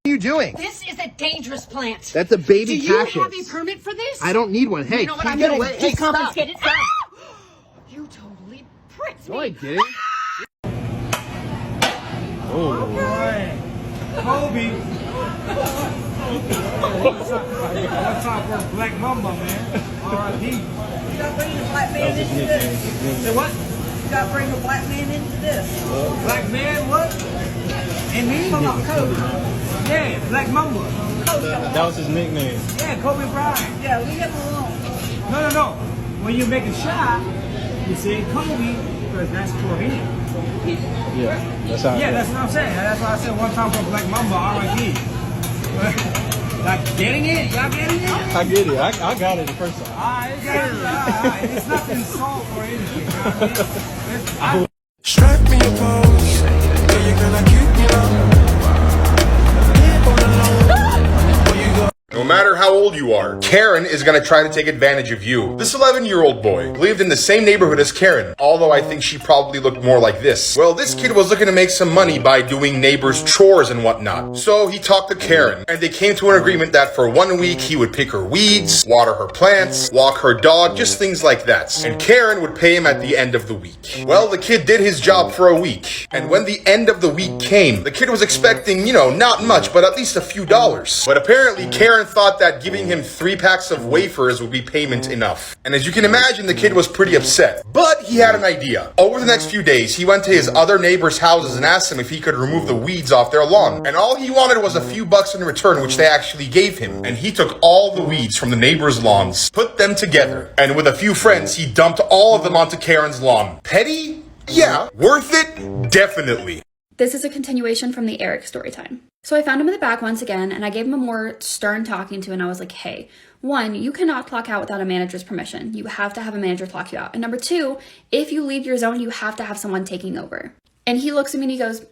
are you doing? This is a dangerous plant. That's a baby cactus. Do you have a permit for this? I don't need one. Hey, you know what? I'm get gonna away. Hey, confiscate it. You totally pricked me. No, I didn't. Oh, boy. Kobe. One time for Black Mamba, man. R.I.P. You gotta bring the black man into this. Say what? You gotta bring the black man into this. Black man, what? And me? Come on, Kobe. Yeah, Black Mamba. That was his nickname. Yeah, Kobe Bryant. Yeah, leave him alone. No. When you make a shot, you say Kobe, because that's for him. Yeah, that's how. Yeah, that's what I'm saying. That's why I said one time for Black Mamba, R.I.P. Like, getting it? Y'all getting it? I get it. I got it the first time. Alright, it's not insult or anything. You know what I mean? Strike me a pose, yeah, you're gonna keep me long. No matter how old you are, Karen is gonna try to take advantage of you. This 11-year-old boy lived in the same neighborhood as Karen, although I think she probably looked more like this. Well, this kid was looking to make some money by doing neighbors' chores and whatnot. So he talked to Karen, and they came to an agreement that for 1 week he would pick her weeds, water her plants, walk her dog, just things like that. And Karen would pay him at the end of the week. Well, the kid did his job for a week, and when the end of the week came, the kid was expecting, not much, but at least a few dollars. But apparently Karen thought that giving him 3 packs of wafers would be payment enough. And as you can imagine, the kid was pretty upset. But he had an idea. Over the next few days, he went to his other neighbors' houses and asked them if he could remove the weeds off their lawn. And all he wanted was a few bucks in return, which they actually gave him. And he took all the weeds from the neighbors' lawns, put them together, and with a few friends, he dumped all of them onto Karen's lawn. Petty? Yeah. Worth it? Definitely. This is a continuation from the Eric story time. So I found him in the back once again, and I gave him a more stern talking to, and I was like, hey, 1, you cannot clock out without a manager's permission. You have to have a manager clock you out. And number 2, if you leave your zone, you have to have someone taking over. And he looks at me and he goes,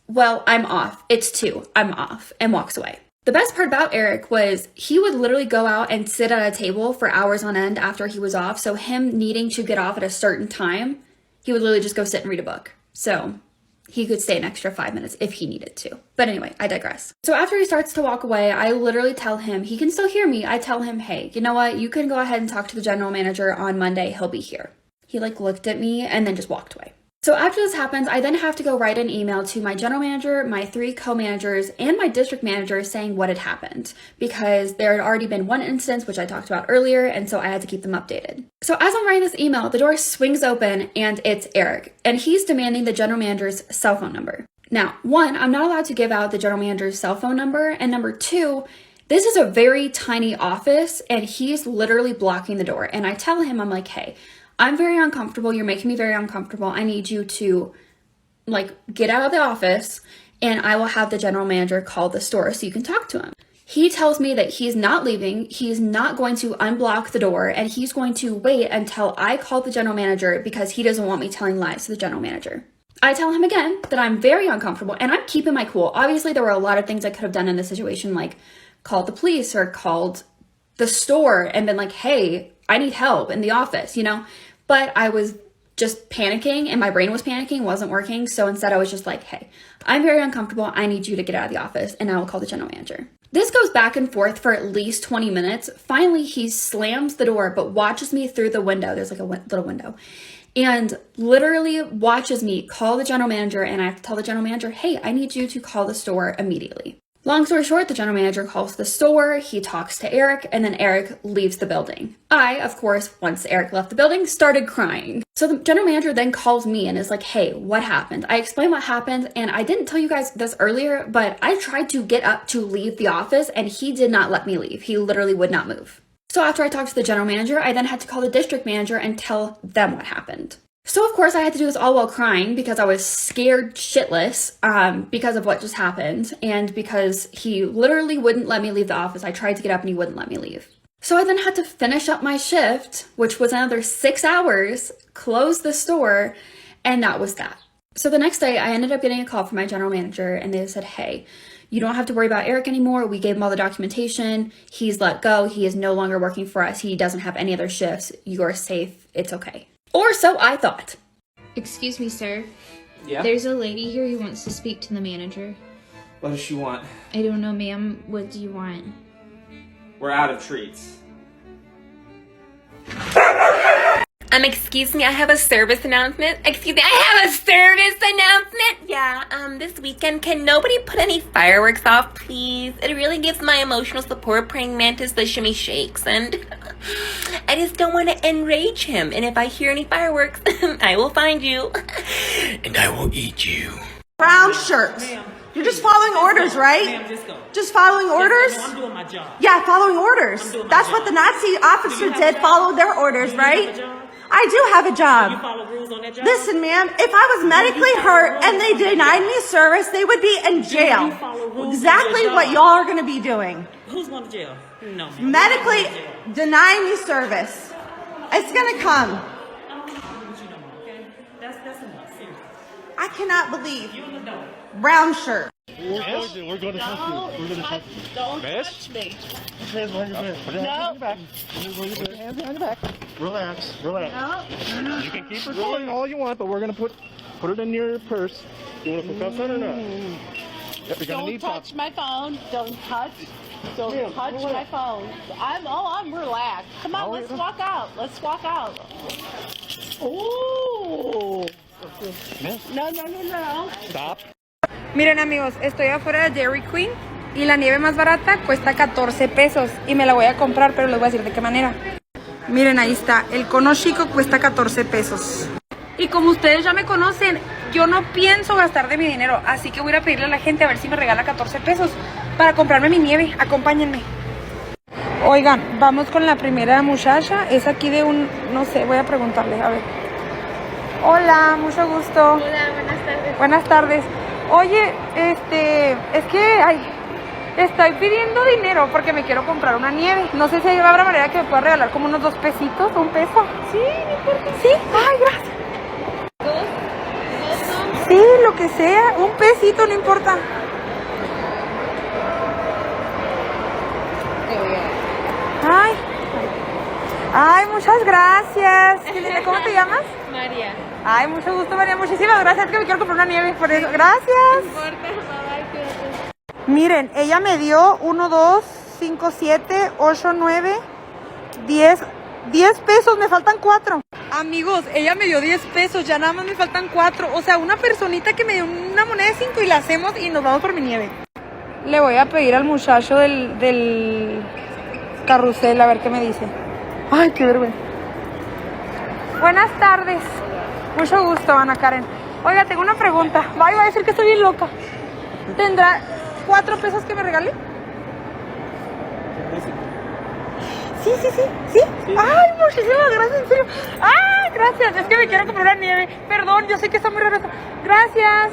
well, I'm off. It's 2. I'm off, and walks away. The best part about Eric was he would literally go out and sit at a table for hours on end after he was off. So him needing to get off at a certain time, he would literally just go sit and read a book. So he could stay an extra 5 minutes if he needed to. But anyway, I digress. So after he starts to walk away, I literally tell him, he can still hear me. I tell him, hey, you know what? You can go ahead and talk to the general manager on Monday. He'll be here. He looked at me and then just walked away. So after this happens, I then have to go write an email to my general manager, my 3 co-managers, and my district manager saying what had happened, because there had already been one instance, which I talked about earlier, and so I had to keep them updated. So as I'm writing this email, the door swings open and it's Eric, and he's demanding the general manager's cell phone number. Now, 1, I'm not allowed to give out the general manager's cell phone number, and number 2, this is a very tiny office, and he's literally blocking the door. And I tell him, I'm like, hey, I'm very uncomfortable. You're making me very uncomfortable. I need you to get out of the office, and I will have the general manager call the store so you can talk to him. He tells me that he's not leaving. He's not going to unblock the door, and he's going to wait until I call the general manager because he doesn't want me telling lies to the general manager. I tell him again that I'm very uncomfortable, and I'm keeping my cool. Obviously, there were a lot of things I could have done in this situation, like called the police or called the store and been like, hey, I need help in the office, But I was just panicking, and my brain was panicking, wasn't working. So instead I was just like, hey, I'm very uncomfortable. I need you to get out of the office, and I will call the general manager. This goes back and forth for at least 20 minutes. Finally, he slams the door, but watches me through the window. There's a little window, and literally watches me call the general manager. And I have to tell the general manager, hey, I need you to call the store immediately. Long story short, the general manager calls the store, he talks to Eric, and then Eric leaves the building. I, of course, once Eric left the building, started crying. So the general manager then calls me and is like, hey, what happened? I explained what happened, and I didn't tell you guys this earlier, but I tried to get up to leave the office, and he did not let me leave. He literally would not move. So after I talked to the general manager, I then had to call the district manager and tell them what happened. So of course I had to do this all while crying because I was scared shitless because of what just happened, and because he literally wouldn't let me leave the office. I tried to get up and he wouldn't let me leave. So I then had to finish up my shift, which was another 6 hours, close the store, and that was that. So the next day I ended up getting a call from my general manager, and they said, hey, you don't have to worry about Eric anymore. We gave him all the documentation. He's let go. He is no longer working for us. He doesn't have any other shifts. You are safe. It's okay. Or so I thought. Excuse me, sir. Yeah? There's a lady here who wants to speak to the manager. What does she want? I don't know, ma'am. What do you want? We're out of treats. Excuse me, I have a service announcement. Excuse me, I have a service announcement. Yeah, this weekend, can nobody put any fireworks off, please? It really gives my emotional support praying mantis the shimmy shakes, and I just don't want to enrage him. And if I hear any fireworks, I will find you, and I will eat you. Brown shirt. You're just following orders, right? Ma'am, just go. Just following orders? No, I'm doing my job. Yeah, following orders. doing my That's job. what the Nazi officer have did, a job? followed their orders, Do you have right? a job? I do have a You job. follow rules on that job? Listen, ma'am, if I was medically hurt and they denied me service, they would be in jail. you follow rules on Exactly your what job? y'all are going to be doing. Who's going to jail? No, ma'am. Medically denying me service. It's going to come. I don't want to argue with you no more, okay? That's enough. Seriously. I cannot believe. You and the dog. Brown shirt. We're going to touch you. We're going to touch you. Don't Miss? touch me. Hands behind your back. Put your hands behind your back. Hands behind your back. Relax. Relax. No. You can keep recording all you want, but we're going to put it in your purse. You want to put cuffs on or not? Yep, you're going to Don't need touch cuffs. my phone. Don't touch. Don't Ma'am, touch relax. my phone. I'm relaxed. Come on, let's walk out. Let's walk out. Oh. Miss, No, no, no, no. stop. Miren amigos, estoy afuera de Dairy Queen y la nieve más barata cuesta 14 pesos y me la voy a comprar, pero les voy a decir de qué manera. Miren, ahí está, el cono chico cuesta 14 pesos. Y como ustedes ya me conocen, yo no pienso gastar de mi dinero, así que voy a ir a pedirle a la gente a ver si me regala 14 pesos para comprarme mi nieve. Acompáñenme. Oigan, vamos con la primera muchacha, es aquí de un, no sé, voy a preguntarle, a ver. Hola, mucho gusto. Hola, buenas tardes. Buenas tardes. Oye, es que, estoy pidiendo dinero porque me quiero comprar una nieve. No sé si habrá manera que me pueda regalar como unos 2 pesitos, un peso. Sí, no importa. Sí, ay, gracias. ¿Dos? Sí, lo que sea, un pesito, no importa. Ay, muchas gracias. ¿Cómo te llamas? María. Ay, mucho gusto, María. Muchísimas gracias. Es que me quiero comprar una nieve, por eso. Gracias. Miren, ella me dio 1, 2, 5, 7, 8, 9, 10 pesos, me faltan 4. Amigos, ella me dio 10 pesos, ya nada más me faltan 4. O sea, una personita que me dio una moneda de 5 y la hacemos y nos vamos por mi nieve. Le voy a pedir al muchacho del carrusel a ver qué me dice. Ay, qué vergüenza. Buenas tardes. Mucho gusto, Ana Karen. Oiga, tengo una pregunta. Vaya, va a decir que estoy bien loca. ¿Tendrá 4 pesos que me regale? Sí. Ay, muchísimas gracias, en serio. Ay, gracias. Es que me quiero comprar una nieve. Perdón, yo sé que está muy raro. Gracias.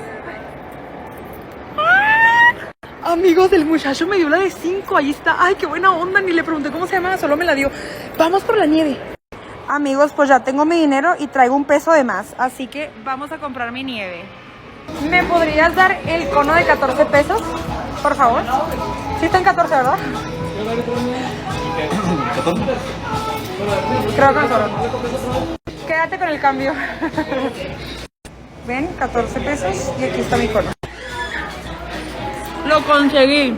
Amigos, el muchacho me dio la de 5. Ahí está. Ay, qué buena onda. Ni le pregunté cómo se llama, solo me la dio. Vamos por la nieve. Amigos, pues ya tengo mi dinero y traigo un peso de más. Así que vamos a comprar mi nieve. ¿Me podrías dar el cono de 14 pesos? Por favor. Sí está en 14, ¿verdad? Creo que mejor. Quédate con el cambio. Ven, 14 pesos y aquí está mi cono. Lo conseguí.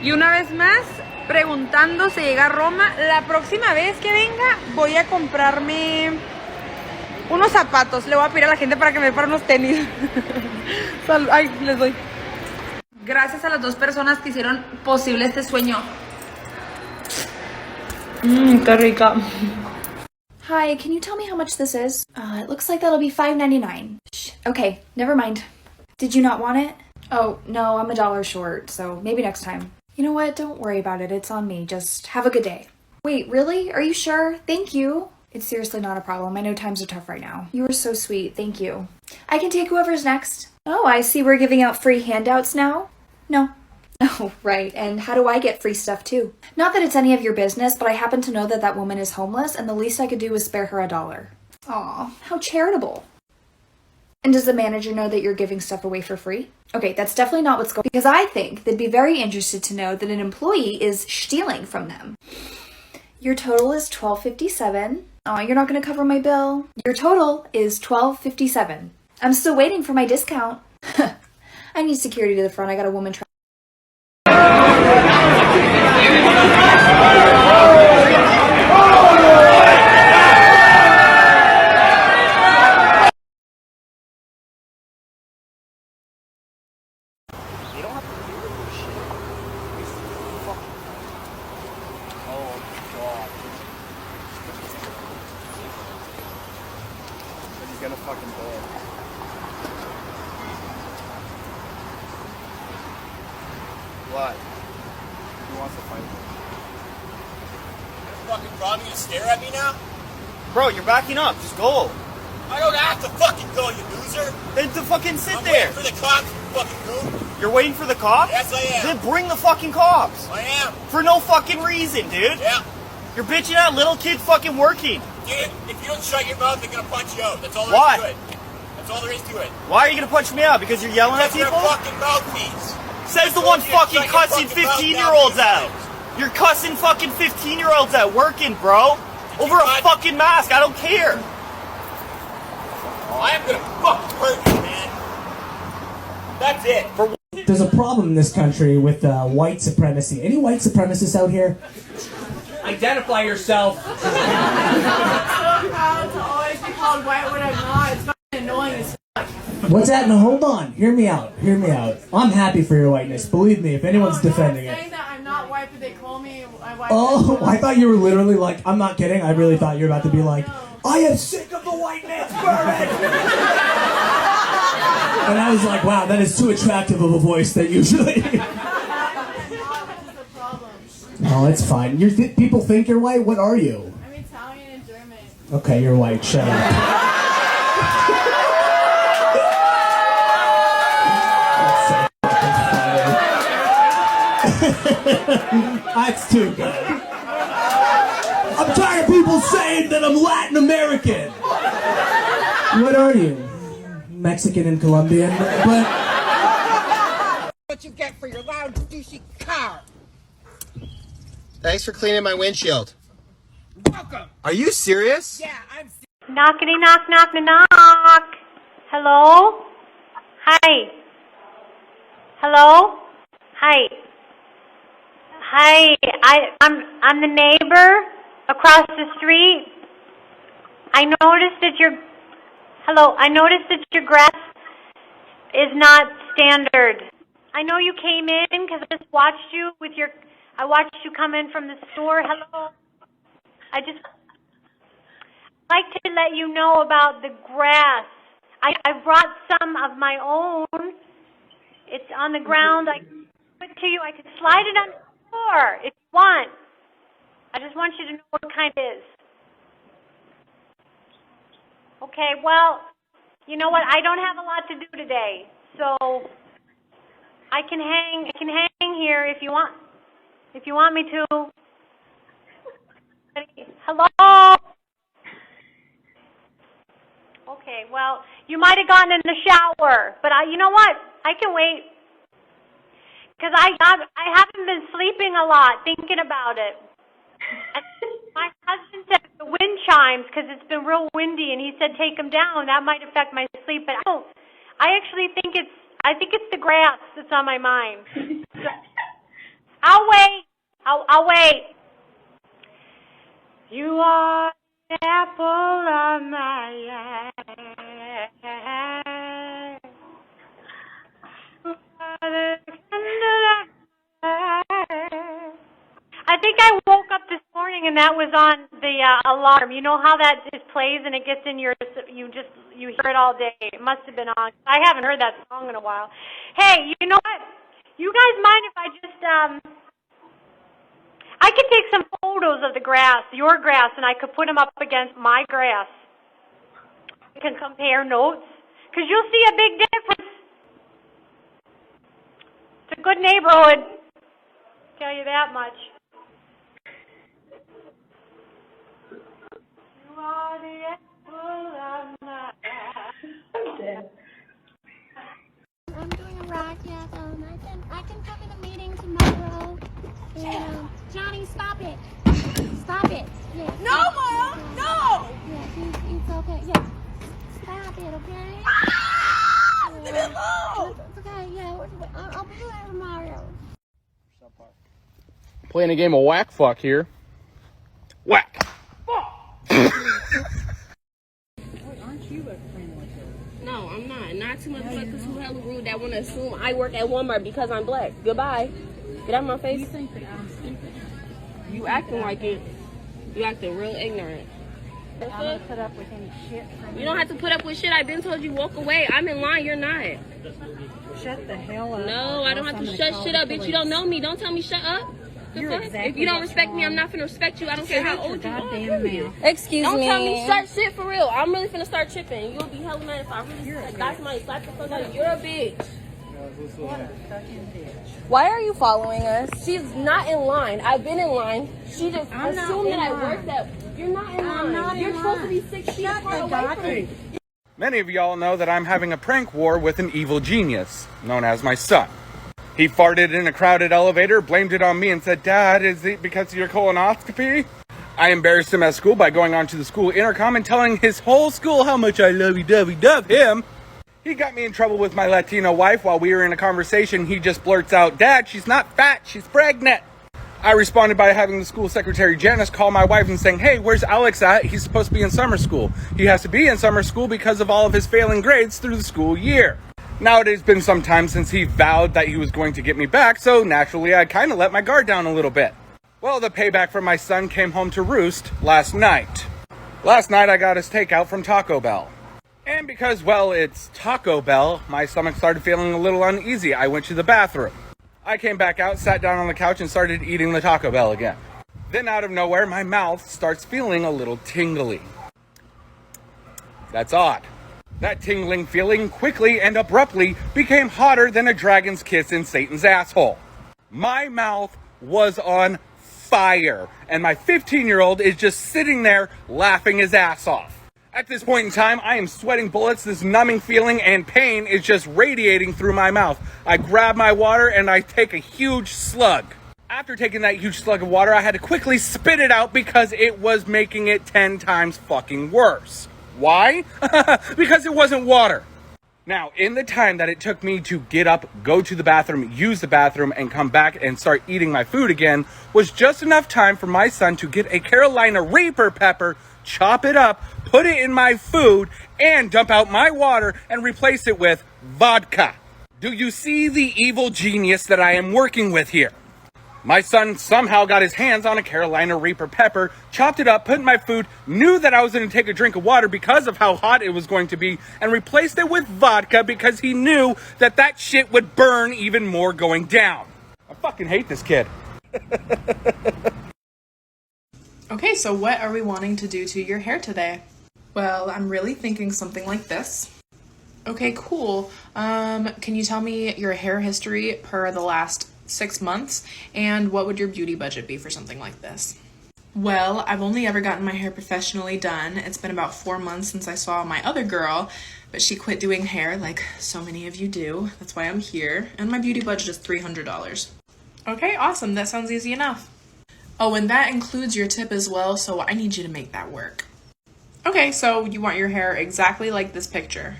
Y una vez más, preguntando si llega a Roma, la próxima vez que venga voy a comprarme unos zapatos. Le voy a pedir a la gente para que me dé para unos tenis. Ay, les doy. Gracias a las 2 personas que hicieron posible este sueño. Qué rica. Hi, can you tell me how much this is? It looks like that'll be $5.99. Okay, never mind. Did you not want it? Oh, no, I'm $1 short, so maybe next time. You know what? Don't worry about it. It's on me. Just have a good day. Wait, really? Are you sure? Thank you. It's seriously not a problem. I know times are tough right now. You were so sweet. Thank you. I can take whoever's next. Oh, I see we're giving out free handouts now. No. Oh, right. And how do I get free stuff too? Not that it's any of your business, but I happen to know that that woman is homeless, and the least I could do is spare her $1. Aw, how charitable. And does the manager know that you're giving stuff away for free? Okay, that's definitely not what's going on, because I think they'd be very interested to know that an employee is stealing from them. Your total is $12.57. Oh, you're not going to cover my bill. Your total is $12.57. I'm still waiting for my discount. I need security to the front. I got a woman trying. Gonna fucking bed. What? Who wants to fight me? Fucking problem, you stare at me now? Bro, you're backing up. Just go. I don't have to fucking go, you loser. Then to fucking sit I'm there. waiting for the cops, you fucking goof. You're waiting for the cops? Yes, I am. Then bring the fucking cops. I am. For no fucking reason, dude. Yeah. You're bitching at little kid fucking working. Dude, if you don't shut your mouth, they're gonna punch you out. That's all there Why? is to it. That's all there is to it. Why are you gonna punch me out? Because you're yelling at That's your people? fucking mouthpiece. Says the one fucking cussing 15-year-olds out. You're cussing fucking 15-year-olds out working, bro. Over a fucking mask. I don't care. I am gonna fucking hurt you, man. That's it. For There's a problem in this country with white supremacy. Any white supremacists out here? identify yourself. I'm so proud to always be called white when I'm not. It's fucking annoying as fuck. What's that? No, hold on. Hear me out. Hear me out. I'm happy for your whiteness. Believe me, if anyone's defending saying it. that I'm not white, but they call me white. Oh, I thought you were literally like, I'm not kidding. I really thought you were about to be like, I am sick of the white man's burden. And I was like, wow, that is too attractive of a voice that usually. Oh, it's fine. People think you're white? What are you? I'm Italian and German. Okay, you're white. Shut up. That's too good. I'm tired of people saying that I'm Latin American. What are you? Mexican and Colombian? But What you get for your loud, douchey car? Thanks for cleaning my windshield. Welcome. Are you serious? Yeah, I'm. Knockity knock knock knock. Hello? Hi. Hello? Hi. Hi. I'm the neighbor across the street. I noticed that your grass is not standard. I know you came in because I just watched you I watched you come in from the store. Hello. I'd like to let you know about the grass. I brought some of my own. It's on the ground. I can give it to you. I could slide it on the floor if you want. I just want you to know what kind it is. Okay, well, you know what? I don't have a lot to do today, so I can hang here if you want. If you want me to. Hello? Okay, well, you might have gotten in the shower, but you know what? I can wait. Because I haven't been sleeping a lot, thinking about it. My husband said the wind chimes because it's been real windy, and he said take them down. That might affect my sleep, but I actually think it's the grass that's on my mind. So, I'll wait. I'll wait. You are the apple of my eye. You are the candle of my eye. I think I woke up this morning and that was on the alarm. You know how that just plays and it gets in you hear it all day. It must have been on. I haven't heard that song in a while. Hey, you know what? You guys mind if I just I could take some photos of the grass, your grass, and I could put them up against my grass. I can compare notes, because you'll see a big difference. It's a good neighborhood, I'll tell you that much. You are the apple of my eye. I'm doing a podcast. I can come to the meeting tomorrow. And, Johnny, stop it. Stop it. Yeah. No, Mom! No! Yeah, it's okay. Yeah. Stop it, okay? Ah! Leave it alone! It's okay, yeah. Playing a game of whack fuck here. Whack. No, I'm not. Not too motherfuckers who hella rude that want to assume I work at Walmart because I'm black. Goodbye. Get out of my face. You think that I'm stupid? You acting like it. You acting real ignorant. I don't put up with any shit from You don't have to put up with shit. I've been told you walk away. I'm in line. You're not. Shut the hell up. No, I don't have to shut shit up, bitch. You don't know me. Don't tell me shut up. If you don't respect me, I'm not finna respect you. I don't care how old you are. Excuse don't me. tell me start shit for real. I'm really finna start tripping. You'll be hella mad if I really got somebody slap the fuck out of you. You're a bitch. What a fucking bitch. Why are you following us? She's not in line. I've been in line. She just assumed that I worked at. You're not in line. You're supposed to be 6 feet far away from me. Many of y'all know that I'm having a prank war with an evil genius, known as my son. He farted in a crowded elevator, blamed it on me, and said, "Dad, is it because of your colonoscopy?" I embarrassed him at school by going onto the school intercom and telling his whole school how much I lovey-dovey-dove him. He got me in trouble with my Latino wife. While we were in a conversation, he just blurts out, "Dad, she's not fat, she's pregnant." I responded by having the school secretary, Janice, call my wife and saying, "Hey, where's Alex at? He's supposed to be in summer school. He has to be in summer school because of all of his failing grades through the school year." Now it has been some time since he vowed that he was going to get me back, so naturally I kind of let my guard down a little bit. Well, the payback from my son came home to roost last night. Last night I got his takeout from Taco Bell. And because, well, it's Taco Bell, my stomach started feeling a little uneasy. I went to the bathroom. I came back out, sat down on the couch, and started eating the Taco Bell again. Then out of nowhere, my mouth starts feeling a little tingly. That's odd. That tingling feeling quickly and abruptly became hotter than a dragon's kiss in Satan's asshole. My mouth was on fire, and my 15-year-old is just sitting there laughing his ass off. At this point in time, I am sweating bullets. This numbing feeling and pain is just radiating through my mouth. I grab my water and I take a huge slug. After taking that huge slug of water, I had to quickly spit it out because it was making it 10 times fucking worse. Why? Because it wasn't water. Now, in the time that it took me to get up, go to the bathroom, use the bathroom, and come back and start eating my food again, was just enough time for my son to get a Carolina Reaper pepper, chop it up, put it in my food, and dump out my water and replace it with vodka. Do you see the evil genius that I am working with here? My son somehow got his hands on a Carolina Reaper pepper, chopped it up, put it in my food, knew that I was going to take a drink of water because of how hot it was going to be, and replaced it with vodka because he knew that that shit would burn even more going down. I fucking hate this kid. Okay, so what are we wanting to do to your hair today? Well, I'm really thinking something like this. Okay, cool. Can you tell me your hair history per the last 6 months, and what would your beauty budget be for something like this? Well, I've only ever gotten my hair professionally done. It's been about 4 months since I saw my other girl, but she quit doing hair like so many of you do. That's why I'm here, and my beauty budget is $300. Okay, awesome. That sounds easy enough. Oh, and that includes your tip as well, so I need you to make that work. Okay, so you want your hair exactly like this picture?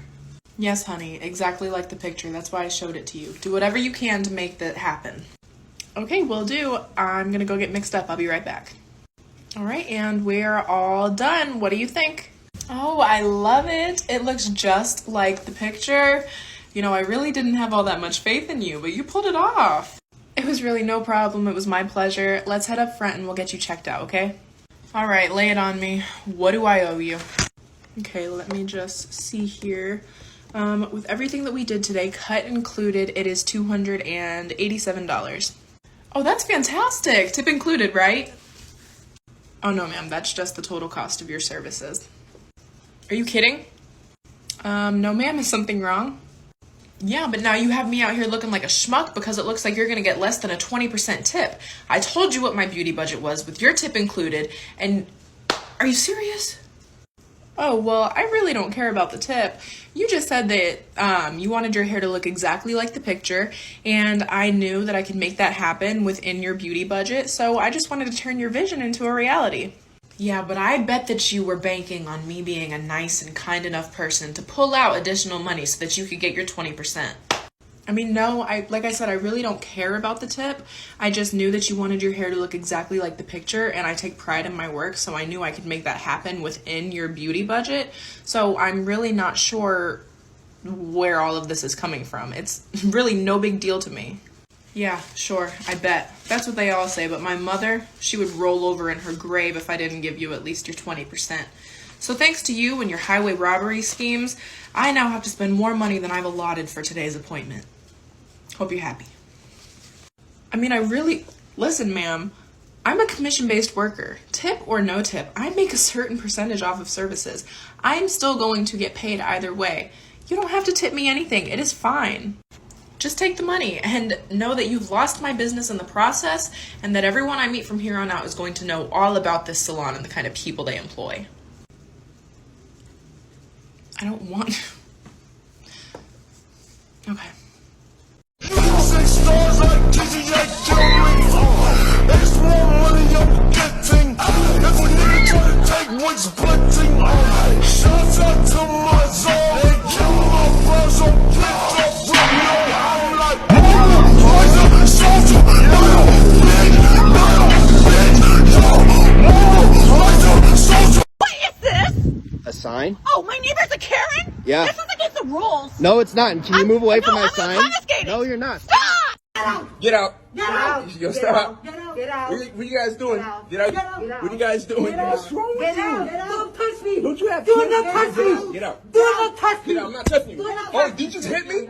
Yes, honey, exactly like the picture. That's why I showed it to you. Do whatever you can to make that happen. Okay, will do. I'm gonna go get mixed up. I'll be right back. All right, and we're all done. What do you think? Oh, I love it. It looks just like the picture. You know, I really didn't have all that much faith in you, but you pulled it off. It was really no problem. It was my pleasure. Let's head up front and we'll get you checked out, okay? All right, lay it on me. What do I owe you? Okay, let me just see here. With everything that we did today, cut included, it is $287. Oh, that's fantastic. Tip included, right? Oh, no, ma'am. That's just the total cost of your services. Are you kidding? No, ma'am. Is something wrong? Yeah, but now you have me out here looking like a schmuck because it looks like you're going to get less than a 20% tip. I told you what my beauty budget was with your tip included, and are you serious? Oh, well, I really don't care about the tip. You just said that you wanted your hair to look exactly like the picture, and I knew that I could make that happen within your beauty budget, so I just wanted to turn your vision into a reality. Yeah, but I bet that you were banking on me being a nice and kind enough person to pull out additional money so that you could get your 20%. I mean, no, like I said, I really don't care about the tip. I just knew that you wanted your hair to look exactly like the picture, and I take pride in my work, so I knew I could make that happen within your beauty budget. So I'm really not sure where all of this is coming from. It's really no big deal to me. Yeah, sure, I bet. That's what they all say, but my mother, she would roll over in her grave if I didn't give you at least your 20%. So thanks to you and your highway robbery schemes, I now have to spend more money than I've allotted for today's appointment. Hope you're happy. I mean, listen, ma'am, I'm a commission-based worker. Tip or no tip, I make a certain percentage off of services. I'm still going to get paid either way. You don't have to tip me anything. It is fine. Just take the money and know that you've lost my business in the process, and that everyone I meet from here on out is going to know all about this salon and the kind of people they employ. I don't want... Okay. 6 stars like JJAJAJ. That's more money I'm getting. If a nigga try to take what's splitting. Shouts out to my zone. They kill my bros on TikTok. I'm like, poison, soldier, little bitch, soldier. What is this? A sign? Oh, my neighbor's a Karen? Yeah. This is against the rules. No, it's not. And can you move away from my I'm sign? confiscating. No, you're not. Stop! Get out. Get out. Yo, stop. Get out. Get out. What you guys doing? Get out. Get out. What you guys doing? What's wrong with you? Don't touch me. Don't you have Do kids? not touch me. Get out. Do not touch me. Get out. I'm not touching you. Oh, did you just hit me?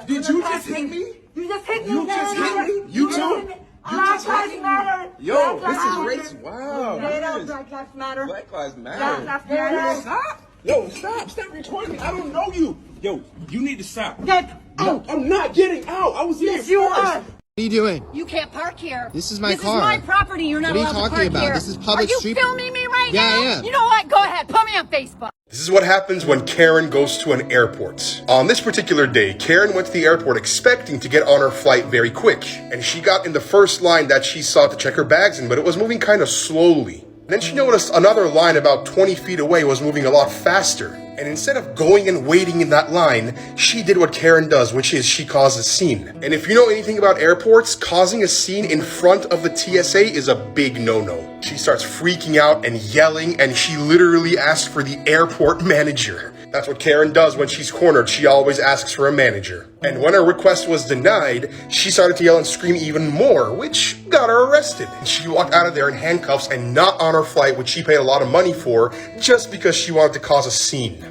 Did you just hit me? You just hit me. You just hit me? You too? Black Lives Matter. Yo, Black this is Lives racist. Wow. Get out. this is- Black Lives Matter. Black Lives Black Matter. Lives Matter. Stop. Yo, stop. Stop recording me. I don't know you. Yo, you need to stop. Get out. I'm not getting out. I was here Yes, you first. are. What are you doing? You can't park here. This is my This car. is my property. You're not What are you allowed to talking park about? here. This is public Are you street- filming me right Yeah, now? I am. You know what? Go ahead. Put me on Facebook. This is what happens when Karen goes to an airport. On this particular day, Karen went to the airport expecting to get on her flight very quick. And she got in the first line that she saw to check her bags in, but it was moving kind of slowly. Then she noticed another line about 20 feet away was moving a lot faster. And instead of going and waiting in that line, she did what Karen does, which is she caused a scene. And if you know anything about airports, causing a scene in front of the TSA is a big no-no. She starts freaking out and yelling, and she literally asked for the airport manager. That's what Karen does when she's cornered. She always asks for a manager. And when her request was denied, she started to yell and scream even more, which got her arrested. And she walked out of there in handcuffs and not on her flight, which she paid a lot of money for, just because she wanted to cause a scene.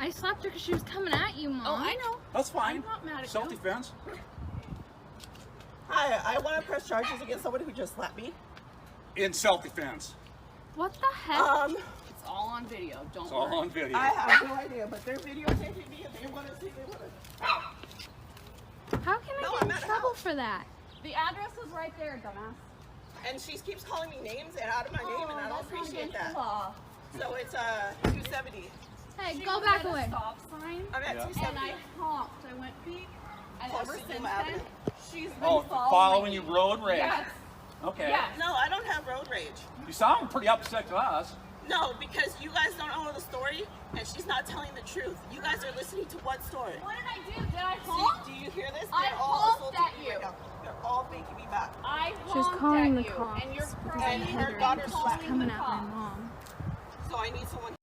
I slapped her because she was coming at you, Mom. Oh, I know. That's fine. I'm not mad at you. Self-defense. Hi, I want to press charges against somebody who just slapped me. In self-defense. What the heck? It's all on video. Don't It's all on video. I have no idea, but they're videotaping me and they want to see. They want to. How can I get in trouble for that? The address is right there, dumbass. And she keeps calling me names and out of my name, and I don't appreciate that. So it's 270. Hey, go back away. Stop sign. I'm at 270. And I honked. I went beep. And Close ever to since Zoom then, Avenue. she's been Oh, following you road rage. Yes. Okay. Yes. No, I don't have road rage. You sound pretty upset to us. No, because you guys don't know the story, and she's not telling the truth. You guys are listening to what story? What did I do? Did I honk? Do you hear this? I They're all honked assaulting at me you. right now. They're all making me back. I She's honked calling at the you, cops and you're because crying. And her daughter slapped coming me. at my mom. So I need someone